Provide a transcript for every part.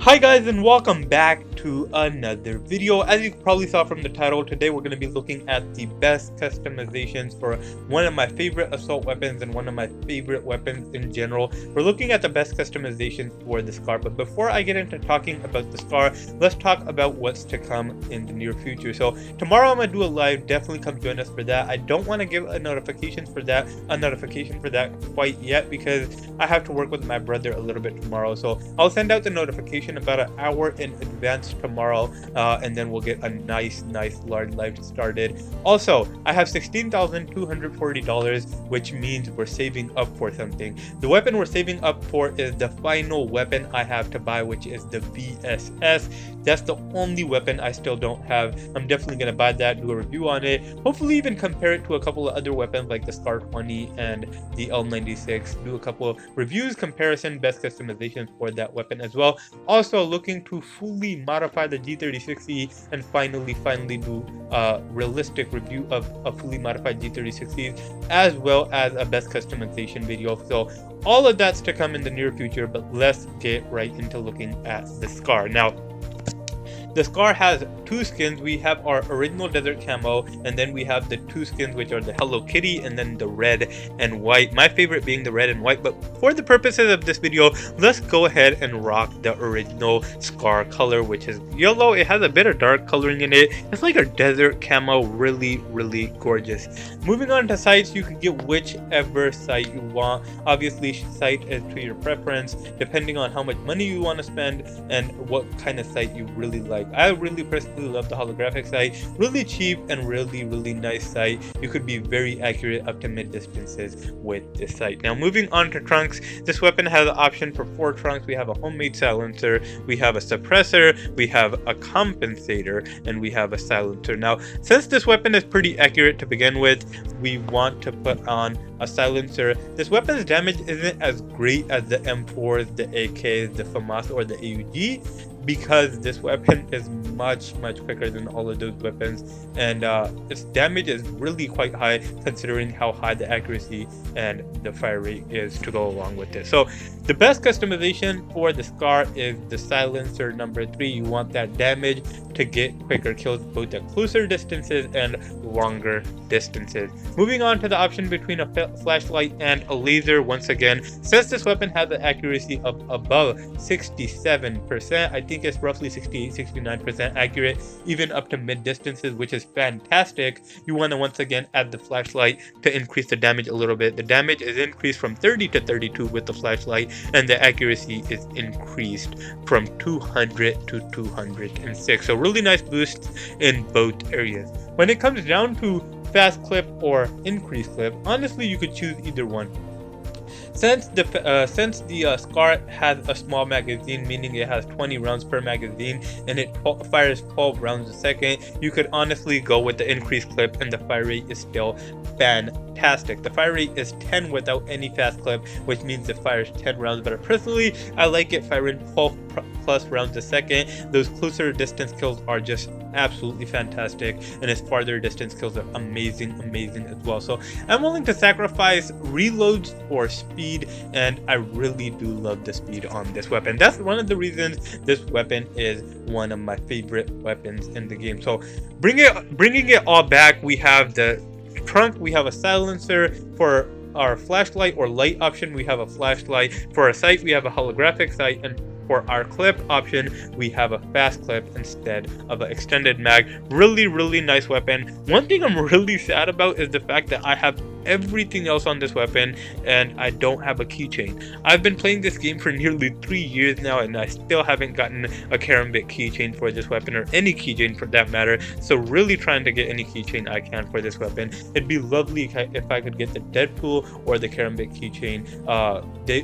Hi guys, and welcome back to another video. As you probably saw from the title, today we're going to be looking at the best customizations for one of my favorite assault weapons and one of my favorite weapons in general. We're looking at the best customizations for the SCAR, but before I get into talking about the SCAR, let's talk about what's to come in the near future. So tomorrow I'm going to do a live. Definitely come join us for that. I don't want to give a notification for that quite yet because I have to work with my brother a little bit tomorrow. So I'll send out the notification about an hour in advance tomorrow, and then we'll get a nice large live started. Also, I have $16,240, which means we're saving up for something. The weapon we're saving up for is the final weapon I have to buy, which is the VSS. That's the only weapon I still don't have. I'm definitely going to buy that, do a review on it, hopefully even compare it to a couple of other weapons like the SCART 20 and the L96, do a couple of reviews, comparison, best customizations for that weapon as well. Also looking to fully modify the G3060 and finally do a realistic review of a fully modified G3060 as well as a best customization video. So all of that's to come in the near future, but let's get right into looking at the SCAR. Now, the SCAR has two skins. We have our original desert camo, and then we have the two skins which are the Hello Kitty and then the red and white. My favorite being the red and white, but for the purposes of this video, let's go ahead and rock the original SCAR color, which is yellow. It has a bit of dark coloring in it. It's like a desert camo, really gorgeous. Moving on to sights, you can get whichever sight you want. Obviously, sight is to your preference, depending on how much money you want to spend and what kind of sight you really like. I really personally love the holographic sight. Really cheap and really nice sight. You could be very accurate up to mid distances with this sight. Now moving on to trunks, this weapon has an option for 4 trunks. We have a homemade silencer, we have a suppressor, we have a compensator, and we have a silencer. Now since this weapon is pretty accurate to begin with, we want to put on a silencer. This weapon's damage isn't as great as the M4s, the AKs, the FAMAS, or the AUG, because this weapon is much quicker than all of those weapons, and its damage is really quite high considering how high the accuracy and the fire rate is to go along with it. So the best customization for the SCAR is the silencer number 3. You want that damage to get quicker kills both at closer distances and longer distances. Moving on to the option between a flashlight and a laser. Once again, since this weapon has an accuracy of above 67%, I think it's roughly 68-69% accurate even up to mid distances, which is fantastic. You want to once again add the flashlight to increase the damage a little bit. The damage is increased from 30 to 32 with the flashlight, and the accuracy is increased from 200 to 206. So really nice boosts in both areas. When it comes down to fast clip or increased clip, honestly you could choose either one. Since the SCAR has a small magazine, meaning it has 20 rounds per magazine, and it fires 12 rounds a second, you could honestly go with the increased clip, and the fire rate is still fantastic. The fire rate is 10 without any fast clip, which means it fires 10 rounds better. Personally, I like it firing 12 plus rounds a second. Those closer distance kills are just absolutely fantastic, and its farther distance kills are amazing as well. So I'm willing to sacrifice reloads for speed, and I really do love the speed on this weapon. That's one of the reasons this weapon is one of my favorite weapons in the game. So bringing it all back, we have the trunk, we have a silencer. For our flashlight or light option, we have a flashlight. For our sight, we have a holographic sight, and for our clip option, we have a fast clip instead of an extended mag. Really nice weapon. One thing I'm really sad about is the fact that I have everything else on this weapon and I don't have a keychain. I've been playing this game for nearly 3 years now, and I still haven't gotten a karambit keychain for this weapon, or any keychain for that matter. So really trying to get any keychain I can for this weapon. It'd be lovely if I could get the Deadpool or the karambit keychain.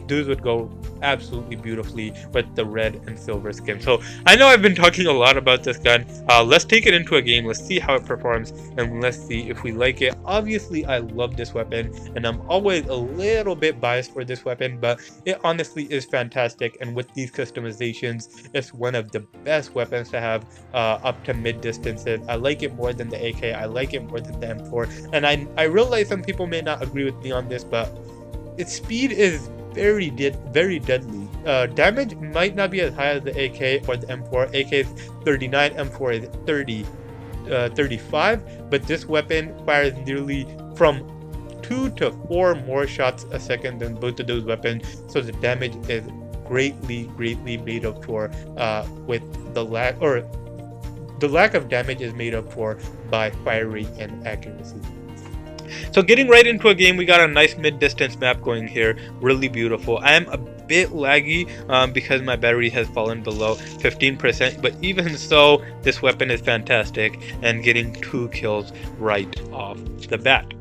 Those would go absolutely beautifully with the red and silver skin. So I know I've been talking a lot about this gun. Let's take it into a game. Let's see how it performs, and let's see if we like it. Obviously I love this weapon, and I'm always a little bit biased for this weapon, but it honestly is fantastic. And with these customizations, it's one of the best weapons to have up to mid distances. I like it more than the AK. I like it more than the M4, and I realize some people may not agree with me on this, but its speed is very deadly. damage might not be as high as the AK or the M4. AK is 39, M4 is 35, but this weapon fires nearly from 2 to 4 more shots a second than both of those weapons, so the damage is greatly made up for with the lack of damage is made up for by fire rate and accuracy. So getting right into a game, we got a nice mid-distance map going here, really beautiful. I am a bit laggy because my battery has fallen below 15%, but even so, this weapon is fantastic and getting 2 kills right off the bat.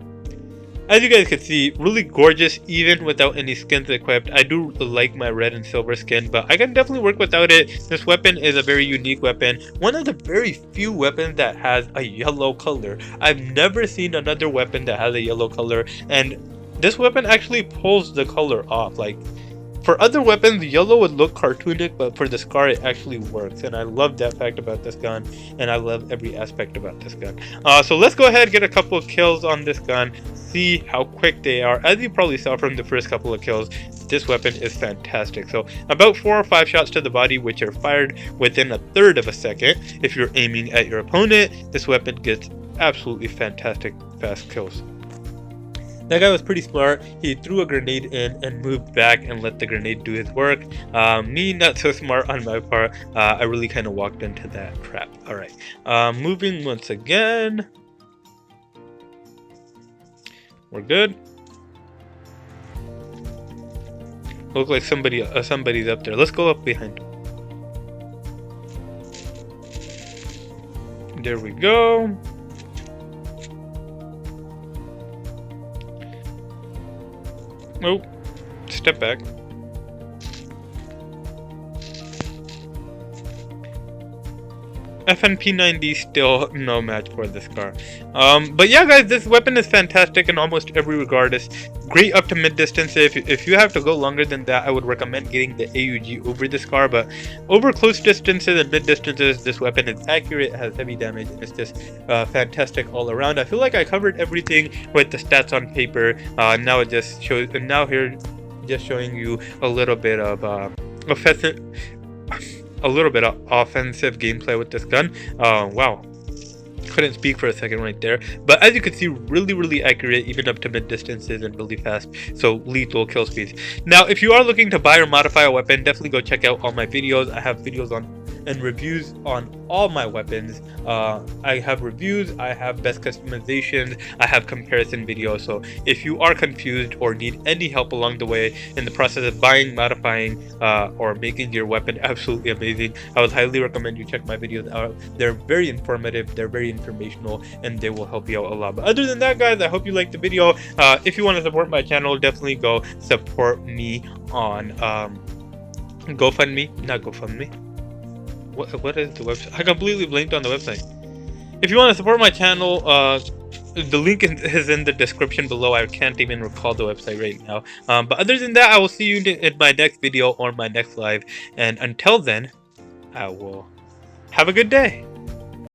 As you guys can see, really gorgeous even without any skins equipped. I do like my red and silver skin, but I can definitely work without it. This weapon is a very unique weapon. One of the very few weapons that has a yellow color. I've never seen another weapon that has a yellow color, and this weapon actually pulls the color off. Like, for other weapons, yellow would look cartoonic, but for the SCAR, it actually works. And I love that fact about this gun, and I love every aspect about this gun. So let's go ahead and get a couple of kills on this gun, see how quick they are. As you probably saw from the first couple of kills, this weapon is fantastic. So about 4 or 5 shots to the body, which are fired within 1/3 of a second. If you're aiming at your opponent, this weapon gets absolutely fantastic fast kills. That guy was pretty smart. He threw a grenade in and moved back and let the grenade do his work. Me, not so smart on my part. I really kind of walked into that trap. Alright, moving once again. We're good. Look like somebody's up there. Let's go up behind. There we go. Oh, step back. FNP90 still no match for this car. But yeah, guys, this weapon is fantastic in almost every regard. It's great up to mid distance. If you have to go longer than that, I would recommend getting the AUG over this car. But over close distances and mid distances, this weapon is accurate, has heavy damage, and it's just fantastic all around. I feel like I covered everything with the stats on paper. Now it just shows. And now here, just showing you a little bit of offensive gameplay with this gun. Wow, couldn't speak for a second right there. But as you can see, really accurate even up to mid distances and really fast, so lethal kill speeds. Now if you are looking to buy or modify a weapon, definitely go check out all my videos. I have videos on and reviews on all my weapons. I have reviews, I have best customizations, I have comparison videos. So if you are confused or need any help along the way in the process of buying, modifying, or making your weapon absolutely amazing, I would highly recommend you check my videos out. They're very informative, they're very informational, and they will help you out a lot. But other than that, guys, I hope you liked the video. If you want to support my channel, definitely go support me on GoFundMe, not GoFundMe. What is the website? I completely blanked on the website. If you want to support my channel, the link is in the description below. I can't even recall the website right now. But other than that, I will see you in my next video or my next live. And until then, I will have a good day.